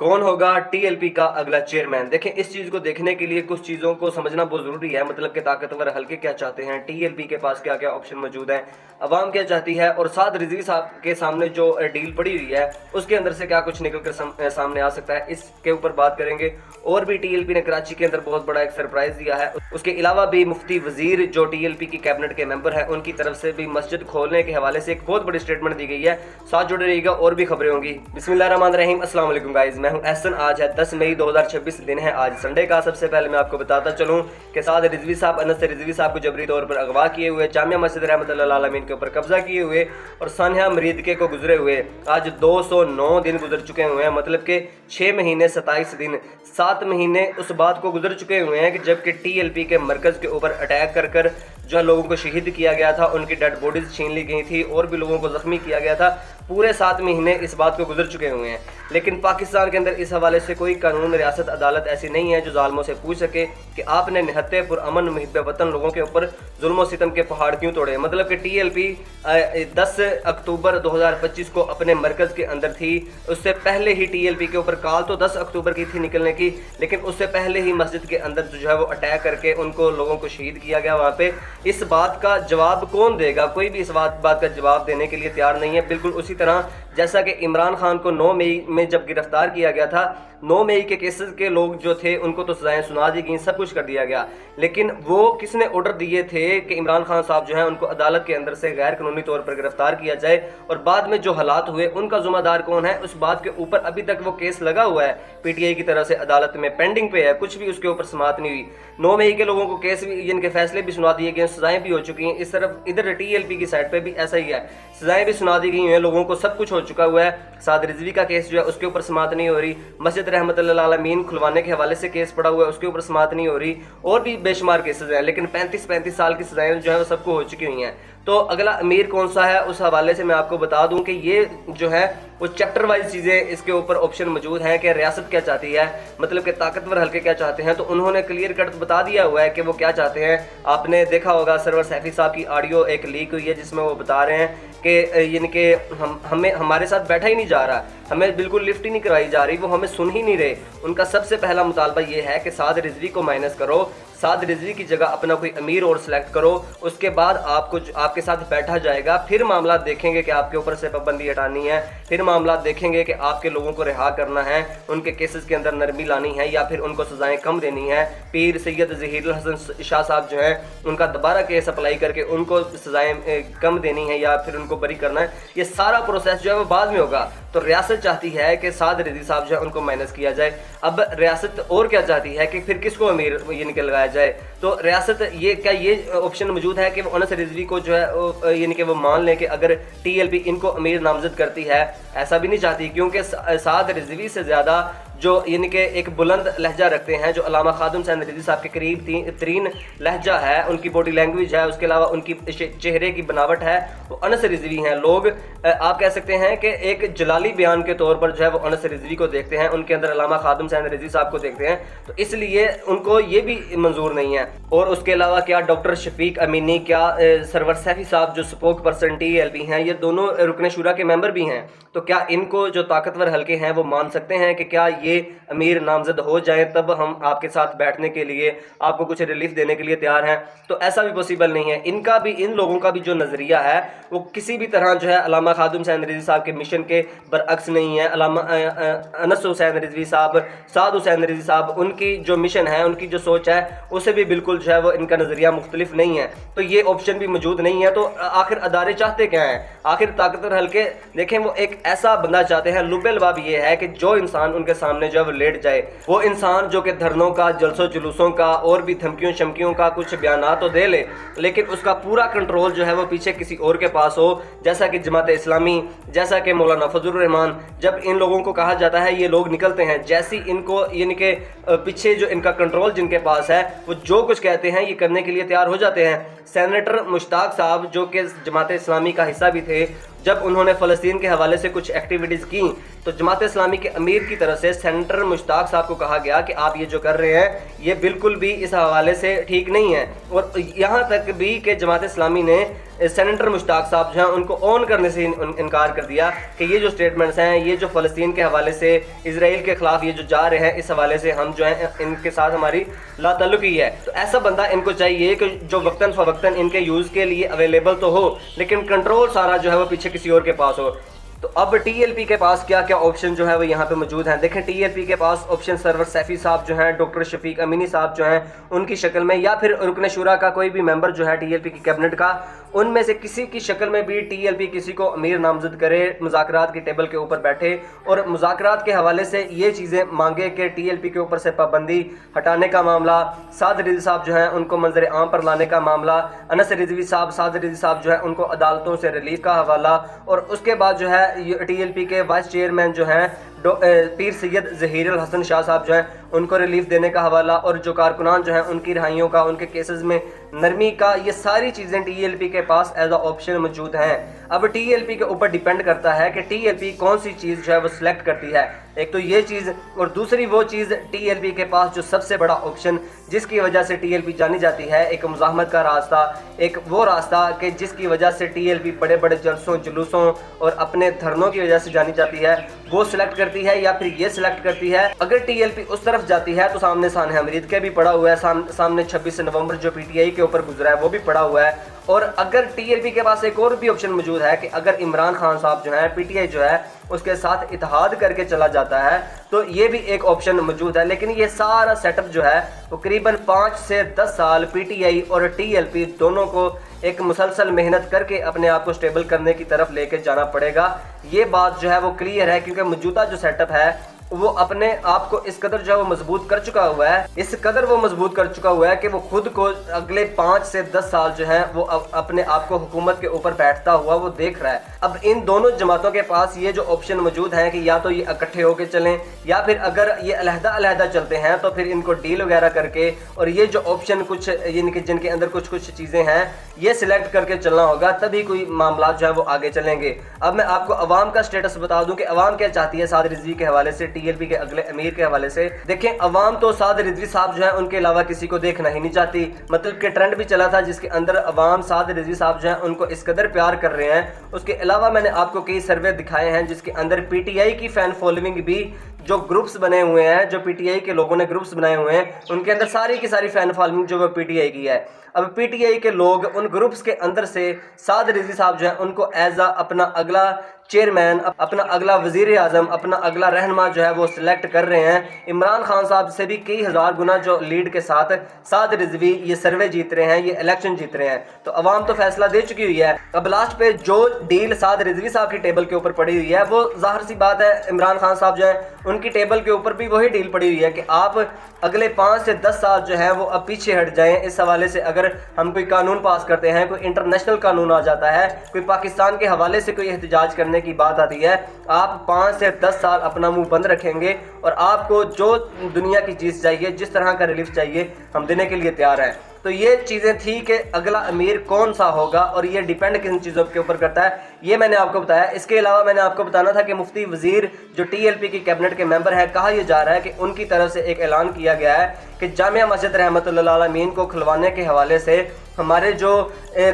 कौन होगा टीएलपी का अगला चेयरमैन? देखें, इस चीज़ को देखने के लिए कुछ चीज़ों को समझना बहुत ज़रूरी है। मतलब कि ताकतवर हल्के क्या चाहते हैं, टीएलपी के पास क्या क्या ऑप्शन मौजूद हैं, अवाम क्या चाहती है और साथ रिजवी साहब के सामने जो डील पड़ी हुई है उसके अंदर से क्या कुछ निकल कर सामने आ सकता है, इसके ऊपर बात करेंगे। और भी टीएलपी ने कराची के अंदर बहुत बड़ा एक सरप्राइज़ दिया है। उसके अलावा भी मुफ्ती वजीर जो टीएलपी की कैबिनेट के मेंबर हैं उनकी तरफ से भी मस्जिद खोलने के हवाले से एक बहुत बड़ी स्टेटमेंट दी गई है। साथ जुड़े रहिएगा, और भी खबरें होंगी। बिस्मिल्लाहिर्रहमानिर्रहीम, अस्सलाम वालेकुम गाइस, मैं हूं एहसन। आज है 10 मई 2026, दिन है आज संडे का। सबसे पहले मैं आपको बताता चलूं कि साद रिजवी साहब अनस रिजवी साहब को जबरी तौर पर अगवा किए हुए, जामिया मस्जिद रहमतुल्लाह अलैह के ऊपर कब्जा किए हुए और सानिया मरीदके को गुजरे हुए आज 209 दिन गुजर चुके हुए हैं। मतलब कि 6 महीने 27 दिन, 7 महीने उस बात को गुजर चुके हुए हैं कि जबकि टीएलपी के मरकज़ के ऊपर अटैक कर कर जो लोगों को शहीद किया गया था, उनकी डेड बॉडीज़ छीन ली गई थी और भी लोगों को ज़ख्मी किया गया था। पूरे 7 महीने इस बात को गुजर चुके हुए हैं। लेकिन पाकिस्तान के अंदर इस हवाले से कोई कानून, रियासत, अदालत ऐसी नहीं है जो ज़ालिमों से पूछ सके कि आपने निहत्ते पुरअमन मुहिब वतन लोगों के ऊपर जुल्म सितम के पहाड़ क्यों तोड़े। मतलब कि टीएलपी 10 अक्टूबर 2025 को अपने मरकज़ के अंदर थी। उससे पहले ही टीएलपी के ऊपर कॉल तो 10 अक्टूबर की थी निकलने की, लेकिन उससे पहले ही मस्जिद के अंदर जो है वो अटैक करके उनको लोगों को शहीद किया गया वहाँ पे। इस बात का जवाब कौन देगा? कोई भी इस बात का जवाब देने के लिए तैयार नहीं है। बिल्कुल उसी तरह जैसा कि इमरान खान को 9 मई में जब गिरफ्तार किया गया था, 9 मई के केसेस के लोग जो थे उनको तो सजाएं सुना दी गई, सब कुछ कर दिया गया, लेकिन वो किसने ऑर्डर दिए थे कि इमरान खान साहब जो हैं उनको अदालत के अंदर से गैर कानूनी तौर पर गिरफ्तार किया जाए, और बाद में जो हालात हुए उनका ज़िम्मेदार कौन है? उस बात के ऊपर अभी तक वो केस लगा हुआ है पीटीआई की तरफ से, अदालत में पेंडिंग पे है, कुछ भी उसके ऊपर समाअत नहीं हुई। 9 मई के लोगों को केस भी, इनके फैसले भी सुना दिए गए, सजाएं भी हो चुकी हैं। इस तरफ इधर टीएलपी की साइड पे भी ऐसा ही है, सजाएं भी सुना दी गई हैं, लोगों को सब कुछ हो चुका हुआ है। साद रिजवी का केस जो है उसके ऊपर समाअत नहीं हो रही, मस्जिद रहमतुल्लाह अलैह खुलवाने के हवाले से केस पड़ा हुआ है, उसके ऊपर समाअत नहीं हो रही, और भी बेशुमार केसेस हैं। लेकिन 35 साल की सजाएं जो है वो सबको हो चुकी हुई हैं। तो अगला अमीर कौन सा है, उस हवाले से मैं आपको बता दूं कि ये जो है वो चैप्टर वाइज चीज़ें इसके ऊपर ऑप्शन मौजूद हैं कि रियासत क्या चाहती है, मतलब कि ताकतवर हल्के क्या चाहते हैं। तो उन्होंने क्लियर कट बता दिया हुआ है कि वो क्या चाहते हैं। आपने देखा होगा सरवर सैफी साहब की ऑडियो एक लीक हुई है जिसमें वो बता रहे हैं कि इनके हमें हमारे साथ बैठा ही नहीं जा रहा, हमें बिल्कुल लिफ्ट ही नहीं कराई जा रही, वो हमें सुन ही नहीं रहे। उनका सबसे पहला मुतालबा ये है कि साद रिजवी को माइनस करो, साद रिजवी की जगह अपना कोई अमीर और सिलेक्ट करो, उसके बाद आपके साथ बैठा जाएगा, फिर मामला देखेंगे कि आपके ऊपर से पाबंदी हटानी है, फिर मामला देखेंगे कि आपके लोगों को रिहा करना है, उनके केसेस के अंदर नरमी लानी है या फिर उनको सजाएं कम देनी है। पीर सैयद ज़हीरुल हसन शाह साहब जो हैं उनका दोबारा केस अप्लाई करके उनको सजाएं कम देनी है या फिर उनको बरी करना है। ये सारा प्रोसेस जो है वो बाद में होगा। तो रियासत चाहती है कि साद रिजवी साहब जो है उनको माइनस किया जाए। अब रियासत और क्या चाहती है कि फिर किसको अमीर यानी कि लगाया जाए। तो रियासत ये ऑप्शन मौजूद है कि वो अनस रिजवी को जो है यानी कि वो मान लें कि अगर टीएलपी इनको अमीर नामजद करती है। ऐसा भी नहीं चाहती, क्योंकि साद रिजवी से ज़्यादा जो यानी कि एक बुलंद लहजा रखते हैं, जो अल्लामा खादिम हुसैन रिजवी साहब के करीब तरीन लहजा है, उनकी बॉडी लैंग्वेज है, उसके अलावा उनकी चेहरे की बनावट है, वो अनस रिजवी हैं। लोग आप कह सकते हैं कि एक जलाली बयान के तौर पर जो है वो अनस रिजवी को देखते हैं, उनके अंदर अल्लामा खादिम हुसैन रिजवी साहब को देखते हैं, तो इसलिए उनको ये भी मंजूर नहीं है। और उसके अलावा क्या डॉक्टर शफीक अमीनी, क्या सरवर सैफी साहब जो स्पोक पर्सन टीएलपी हैं, ये दोनों रुकन शुरा के मेंबर भी हैं, तो क्या इनको जो ताकतवर हल्के हैं वो मान सकते हैं कि क्या ये अमीर नामजद हो जाएं तब हम आपके साथ बैठने के लिए, आपको कुछ रिलीफ देने के लिए तैयार हैं? तो ऐसा भी पॉसिबल नहीं है। इनका भी, इन लोगों का भी जो नज़रिया है वो किसी भी तरह जो है अल्लामा खादिम हुसैन रिजवी साहब के मिशन के बरअक्स नहीं है। अल्लामा अनस हुसैन रिजवी साहब, साद हुसैन रिजवी साहब, उनकी जो मिशन है, उनकी जो सोच है, उससे भी बिल्कुल जो है वो इनका नज़रिया मुख्तलिफ नहीं है। तो ये ऑप्शन भी मौजूद नहीं है। तो आखिर अदारे चाहते क्या हैं? आखिर ताकतवर हल्के देखें, वो एक ऐसा बंदा चाहते हैं, लुबे लबाब ये है कि जो इंसान उनके सामने जो है वो लेट जाए, वो इंसान जो कि धरनों का, जलसों जुलूसों का और भी धमकियों शमकियों का कुछ बयान तो दे ले, लेकिन उसका पूरा कंट्रोल जो है वो पीछे किसी और के पास हो। जैसा कि जमात इस्लामी, जैसा कि मौलाना फजलुर रहमान, जब इन लोगों को कहा जाता है ये लोग निकलते हैं, जैसी इनको यानी कि पीछे जो इनका कंट्रोल जिनके पास है, वो जो कुछ कहते हैं ये करने के लिए तैयार हो जाते हैं। सेनेटर मुश्ताक साहब जो कि जमात इस्लामी का हिस्सा भी थे, जब उन्होंने फ़लस्तीन के हवाले से कुछ एक्टिविटीज़ की तो जमात इस्लामी के अमीर की तरफ से सेनेटर मुश्ताक साहब को कहा गया कि आप ये जो कर रहे हैं ये बिल्कुल भी इस हवाले से ठीक नहीं है। और यहाँ तक भी कि जमात इस्लामी ने سینیٹر مشتاق صاحب جو ہیں ان کو آن کرنے سے انکار کر دیا کہ یہ جو اسٹیٹمنٹس ہیں یہ جو فلسطین کے حوالے سے اسرائیل کے خلاف یہ جو جا رہے ہیں اس حوالے سے ہم جو ہیں ان کے ساتھ ہماری لا تعلقی ہے۔ تو ایسا بندہ ان کو چاہیے کہ جو وقتاً فوقتاً ان کے یوز کے لیے اویلیبل تو ہو لیکن کنٹرول سارا جو ہے وہ پیچھے کسی اور کے پاس ہو۔ تو اب ٹی ایل پی کے پاس کیا کیا آپشن جو ہے وہ یہاں پہ موجود ہیں، دیکھیں ٹی ایل پی کے پاس آپشن سرور سیفی صاحب جو ہیں، ڈاکٹر شفیق امینی صاحب جو ہیں ان کی شکل میں، یا پھر رکن شورا کا کوئی بھی ممبر جو ہے ٹی ایل پی کی کیبنٹ کا، ان میں سے کسی کی شکل میں بھی ٹی ایل پی کسی کو امیر نامزد کرے، مذاکرات کی ٹیبل کے اوپر بیٹھے اور مذاکرات کے حوالے سے یہ چیزیں مانگے کہ ٹی ایل پی کے اوپر سے پابندی ہٹانے کا معاملہ، سعد رضوی صاحب جو ہیں ان کو منظر عام پر لانے کا معاملہ، انس رضوی صاحب، سعد رضوی صاحب جو ہے ان کو عدالتوں سے ریلیف کا حوالہ، اور اس کے بعد جو ہے ٹی ایل پی کے وائس چیئرمین جو ہیں پیر سید ظہیر الحسن شاہ صاحب جو ہیں ان کو ریلیف دینے کا حوالہ، اور جو کارکنان جو ہیں ان کی رہائیوں کا، ان کے کیسز میں نرمی کا، یہ ساری چیزیں ٹی ایل پی کے پاس ایز اے آپشن موجود ہیں۔ اب ٹی ایل پی کے اوپر ڈیپینڈ کرتا ہے کہ ٹی ایل پی کون سی چیز جو ہے وہ سلیکٹ کرتی ہے، ایک تو یہ چیز، اور دوسری وہ چیز ٹی ایل پی کے پاس جو سب سے بڑا آپشن جس کی وجہ سے ٹی ایل پی جانی جاتی ہے، ایک مزاحمت کا راستہ، ایک وہ راستہ کہ جس کی وجہ سے ٹی ایل پی بڑے بڑے جلسوں جلوسوں اور اپنے دھرنوں کی وجہ سے جانی جاتی ہے، وہ سلیکٹ کرتی ہے، یا پھر یہ سلیکٹ کرتی ہے۔ اگر ٹی ایل پی اس طرف جاتی ہے تو سامنے سانحہ مرید کے بھی پڑا ہوا ہے، سامنے 26 نومبر جو پی ٹی آئی کے اوپر گزرا ہے وہ بھی پڑا ہوا ہے، اور اگر ٹی ایل پی کے پاس ایک اور بھی آپشن موجود ہے کہ اگر عمران خان صاحب جو ہیں پی ٹی آئی جو ہے اس کے ساتھ اتحاد کر کے چلا جاتا ہے تو یہ بھی ایک آپشن موجود ہے، لیکن یہ سارا سیٹ اپ جو ہے وہ قریباً 5 سے 10 سال پی ٹی آئی اور ٹی ایل پی دونوں کو ایک مسلسل محنت کر کے اپنے آپ کو سٹیبل کرنے کی طرف لے کے جانا پڑے گا۔ یہ بات جو ہے وہ کلیئر ہے، کیونکہ موجودہ جو سیٹ اپ ہے وہ اپنے آپ کو اس قدر جو ہے وہ مضبوط کر چکا ہوا ہے، اس قدر وہ مضبوط کر چکا ہوا ہے کہ وہ خود کو اگلے 5 سے 10 سال جو ہیں وہ اپنے آپ کو حکومت کے اوپر بیٹھتا ہوا وہ دیکھ رہا ہے۔ اب ان دونوں جماعتوں کے پاس یہ جو آپشن موجود ہیں کہ یا تو یہ اکٹھے ہو کے چلیں، یا پھر اگر یہ علیحدہ علیحدہ چلتے ہیں تو پھر ان کو ڈیل وغیرہ کر کے، اور یہ جو آپشن کچھ یعنی کہ جن کے اندر کچھ چیزیں ہیں یہ سلیکٹ کر کے چلنا ہوگا، تبھی کوئی معاملات جو ہے وہ آگے چلیں گے۔ اب میں آپ کو عوام کا سٹیٹس بتا دوں کہ عوام کیا چاہتی ہے سعد رضوی کے حوالے سے، ٹی ایل پی کے اگلے امیر کے حوالے سے۔ دیکھیں عوام تو سعد رضوی صاحب جو ہیں ان کے علاوہ کسی کو دیکھنا ہی نہیں چاہتی، مطلب کہ ٹرینڈ بھی چلا تھا جس کے اندر عوام سعد رضوی صاحب جو ہیں ان کو اس قدر پیار کر رہے ہیں۔ اس کے علاوہ میں نے آپ کو کئی سروے دکھائے ہیں جس کے اندر پی ٹی آئی کی فین فالوئنگ بھی، جو گروپس بنے ہوئے ہیں، جو پی ٹی آئی کے لوگوں نے گروپس بنائے ہوئے ہیں، ان کے اندر ساری کی ساری فین فالوئنگ جو وہ پی ٹی آئی کی ہے۔ اب پی ٹی آئی کے لوگ ان گروپس کے اندر سے سعد رضوی صاحب جو ہیں ان کو ایز اپنا اگلا چیئرمین، اپنا اگلا وزیر اعظم، اپنا اگلا رہنما جو ہے وہ سلیکٹ کر رہے ہیں۔ عمران خان صاحب سے بھی کئی ہزار گنا جو لیڈ کے ساتھ سعد رضوی یہ سروے جیت رہے ہیں، یہ الیکشن جیت رہے ہیں، تو عوام تو فیصلہ دے چکی ہوئی ہے۔ اب لاسٹ پہ جو ڈیل سعد رضوی صاحب کی ٹیبل کے اوپر پڑی ہوئی ہے وہ ظاہر سی بات ہے عمران خان صاحب جو ہیں ان کی ٹیبل کے اوپر بھی وہی ڈیل پڑی ہوئی ہے کہ آپ اگلے 5 سے 10 سال جو ہے وہ اب پیچھے ہٹ جائیں۔ اس حوالے سے اگر ہم کوئی قانون پاس کرتے ہیں، کوئی انٹرنیشنل قانون آ جاتا ہے، کوئی پاکستان کے حوالے سے کوئی احتجاج کرنے کی بات آتی ہے، آپ 5 سے 10 سال اپنا منہ بند رکھیں گے اور آپ کو جو دنیا کی چیز چاہیے، جس طرح کا ریلیف چاہیے، ہم دینے کے لیے تیار ہیں۔ تو یہ چیزیں تھی کہ اگلا امیر کون سا ہوگا اور یہ ڈیپینڈ کن چیزوں کے اوپر کرتا ہے، یہ میں نے آپ کو بتایا۔ اس کے علاوہ میں نے آپ کو بتانا تھا کہ مفتی وزیر جو ٹی ایل پی کی کیبنٹ کے ممبر ہے، کہا یہ جا رہا ہے کہ ان کی طرف سے ایک اعلان کیا گیا ہے کہ جامعہ مسجد رحمۃ اللہ العالمین کو کھلوانے کے حوالے سے ہمارے جو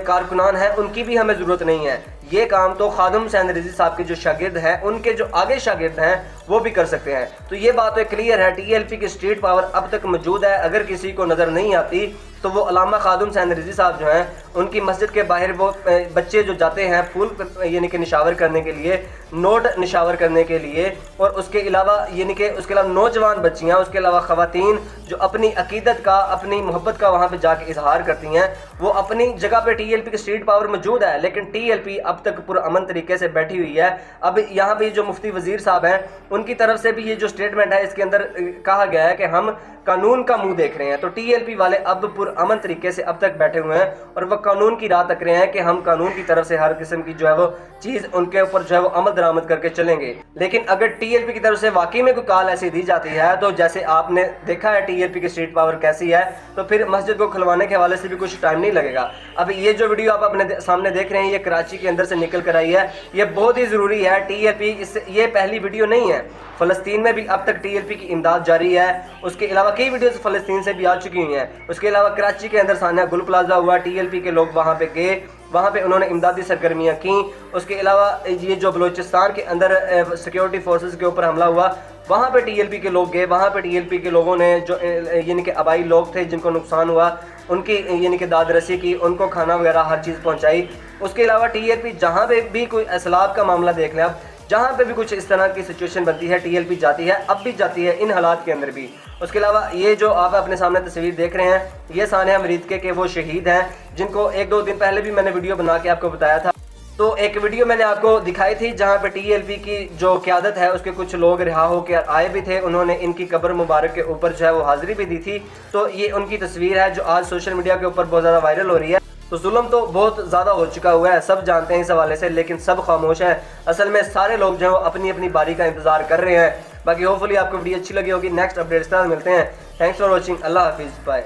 کارکنان ہیں ان کی بھی ہمیں ضرورت نہیں ہے، یہ کام تو خادم حسین رضوی صاحب کے جو شاگرد ہیں، ان کے جو آگے شاگرد ہیں وہ بھی کر سکتے ہیں۔ تو یہ بات تو کلیئر ہے، ٹی ایل پی کی اسٹریٹ پاور اب تک موجود ہے۔ اگر کسی کو نظر نہیں آتی تو وہ علامہ خادم حسین رضوی صاحب جو ہیں ان کی مسجد کے باہر وہ بچے جو جاتے ہیں پھول یعنی کہ نشاور کرنے کے لیے، نوٹ نشاور کرنے کے لیے، اور اس کے علاوہ یعنی کہ اس کے علاوہ نوجوان بچیاں، اس کے علاوہ خواتین جو اپنی عقیدت کا، اپنی محبت کا وہاں پہ جا کے اظہار کرتی ہیں، وہ اپنی جگہ پہ ٹی ایل پی کی اسٹریٹ پاور موجود ہے، لیکن ٹی ایل پی اب تک پرامن طریقے سے بیٹھی ہوئی ہے۔ اب یہاں پہ جو مفتی وزیر صاحب ہیں ان کی طرف سے بھی یہ جو سٹیٹمنٹ ہے اس کے اندر کہا گیا ہے کہ ہم قانون کا منہ دیکھ رہے ہیں، تو ٹی ایل پی والے اب پرامن طریقے سے اب تک بیٹھے ہوئے ہیں اور وہ قانون کی راہ تک رہے ہیں کہ ہم قانون کی طرف سے ہر قسم کی جو ہے وہ چیز ان کے اوپر جو ہے وہ عمل درآمد کر کے چلیں گے۔ لیکن اگر ٹی ایل پی کی طرف سے واقعی میں کوئی کال ایسی دی جاتی ہے تو جیسے آپ نے دیکھا ہے ٹی ایل پی کی اسٹریٹ پاور کیسی ہے، تو پھر مسجد کو کھلوانے کے حوالے سے بھی کچھ ٹائم نہیں لگے گا۔ اب یہ جو ویڈیو آپ اپنے سامنے دیکھ رہے ہیں یہ کراچی کے اندر سے نکل کر آئی ہے، یہ بہت ہی ضروری ہے۔ ٹی ایل پی یہ پہلی ویڈیو نہیں ہے، فلسطین میں بھی اب تک ٹی ایل پی کی امداد جاری ہے، اس کے علاوہ کئی ویڈیوز فلسطین سے بھی آ چکی ہوئی ہیں، اس کے علاوہ कराची के अंदर सानिया गुल प्लाजा हुआ, TLP के लोग वहाँ पे गए, वहाँ पे उन्होंने इमदादी सरगर्मियाँ की। उसके अलावा ये जो बलूचिस्तान के अंदर सिक्योरिटी फोर्सेस के ऊपर हमला हुआ, वहाँ पे TLP के लोग गए, वहाँ पे TLP के लोगों ने जो यानी कि आबाई लोग थे जिनको नुकसान हुआ उनकी यानी कि दाद रसी की, उनको खाना वगैरह हर चीज़ पहुँचाई। उसके अलावा TLP जहाँ पे भी कोई असलाब का मामला देख लें आप, जहाँ पे भी कुछ इस तरह की सिचुएशन बनती है TLP जाती है, अब भी जाती है इन हालात के अंदर भी। उसके अलावा ये जो आप अपने सामने तस्वीर देख रहे हैं, ये सानिया मरीद के वो शहीद हैं जिनको 1-2 दिन पहले भी मैंने वीडियो बना के आपको बताया था। तो एक वीडियो मैंने आपको दिखाई थी जहाँ पे TLP की जो क़यादत है उसके कुछ लोग रिहा होकर आए भी थे, उन्होंने इनकी कब्र मुबारक के ऊपर जो है वो हाज़िरी भी दी थी। तो ये उनकी तस्वीर है जो आज सोशल मीडिया के ऊपर बहुत ज़्यादा वायरल हो रही है। तो जुल्म तो बहुत ज़्यादा हो चुका हुआ है, सब जानते हैं इस हवाले से, लेकिन सब खामोश हैं। असल में सारे लोग जो हैं अपनी अपनी बारी का इंतज़ार कर रहे हैं। बाकी होपफुली आपको वीडियो अच्छी लगी होगी। नेक्स्ट अपडेट्स के साथ मिलते हैं। Thanks for watching. अल्लाह हाफिज़, बाय।